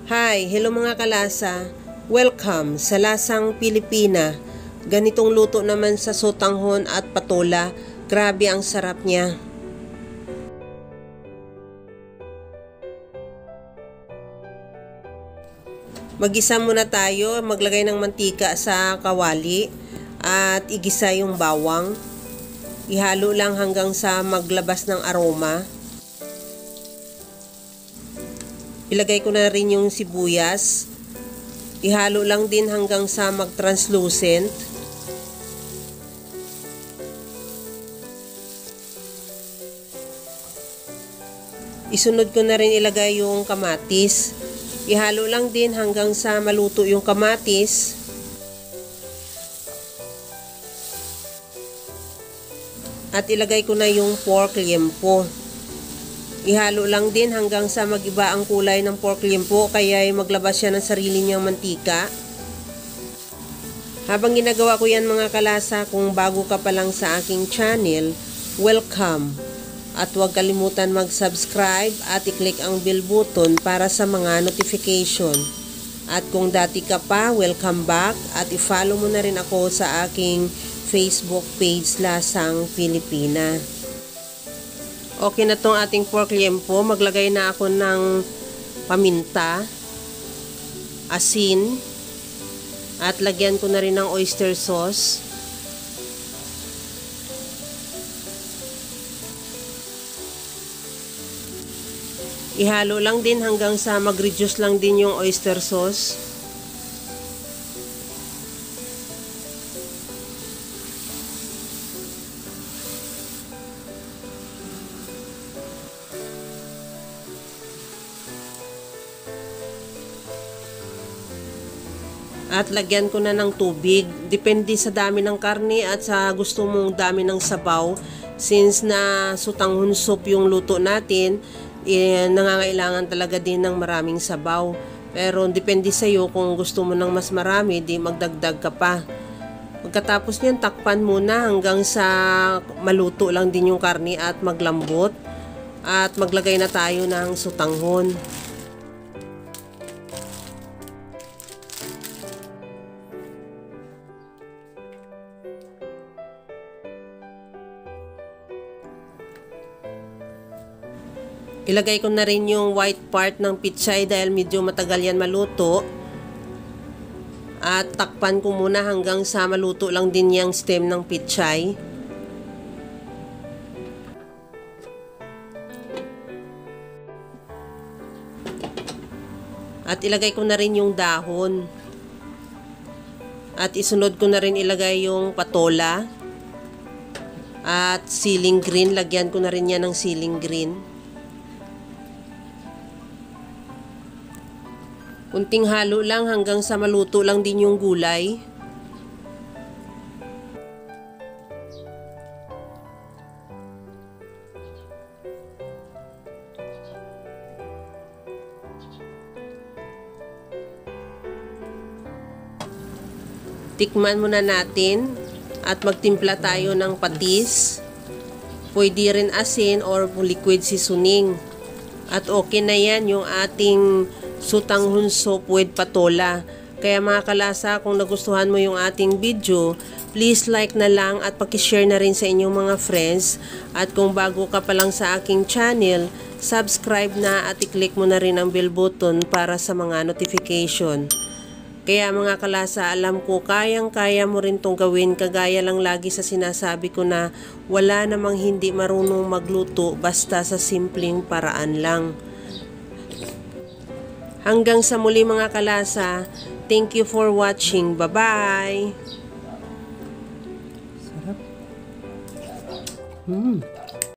Hi, hello mga kalasa. Welcome sa Lasang Pilipina. Ganitong luto naman sa sotanghon at patola. Grabe ang sarap niya. Magisa muna tayo, maglagay ng mantika sa kawali at igisa yung bawang. Ihalo lang hanggang sa maglabas ng aroma. Ilagay ko na rin yung sibuyas. Ihalo lang din hanggang sa mag-translucent. Isunod ko na rin ilagay yung kamatis. Ihalo lang din hanggang sa maluto yung kamatis. At ilagay ko na yung pork liempo. Ihalo lang din hanggang sa mag-iba ang kulay ng pork liempo, kaya maglabas siya ng sarili niyang mantika. Habang ginagawa ko yan mga kalasa, kung bago ka pa lang sa aking channel, welcome! At huwag kalimutan mag-subscribe at i-click ang bell button para sa mga notification. At kung dati ka pa, welcome back at i-follow mo na rin ako sa aking Facebook page Lasang Pilipina. Okay na tong ating pork liempo. Maglagay na ako ng paminta, asin, at lagyan ko na rin ng oyster sauce. Ihalo lang din hanggang sa mag-reduce lang din yung oyster sauce. At lagyan ko na ng tubig. Depende sa dami ng karne at sa gusto mong dami ng sabaw. Since na sotanghon soup yung luto natin, nangangailangan talaga din ng maraming sabaw. Pero depende sa iyo, kung gusto mo ng mas marami, di magdagdag ka pa. Pagkatapos niyan, takpan muna hanggang sa maluto lang din yung karne at maglambot. At maglagay na tayo ng sotanghon. Ilagay ko na rin yung white part ng pitsay dahil medyo matagal yan maluto. At takpan ko muna hanggang sa maluto lang din yung stem ng pitsay. At ilagay ko na rin yung dahon. At isunod ko na rin ilagay yung patola. At siling green, lagyan ko na rin yan ng siling green. Kunting halo lang hanggang sa maluto lang din yung gulay. Tikman muna natin at magtimpla tayo ng patis. Pwede rin asin or liquid seasoning. At okay na yan yung ating sotanghon soup with patola. Kaya mga kalasa, kung nagustuhan mo yung ating video, please like na lang at pakishare na rin sa inyong mga friends. At kung bago ka pa lang sa aking channel, subscribe na at i-click mo na rin ang bell button para sa mga notification. Kaya mga kalasa, alam ko kayang-kaya mo rin tong gawin, kagaya lang lagi sa sinasabi ko na wala namang hindi marunong magluto basta sa simpleng paraan lang. Hanggang sa muli mga kalasa, thank you for watching. Bye-bye! Sarap.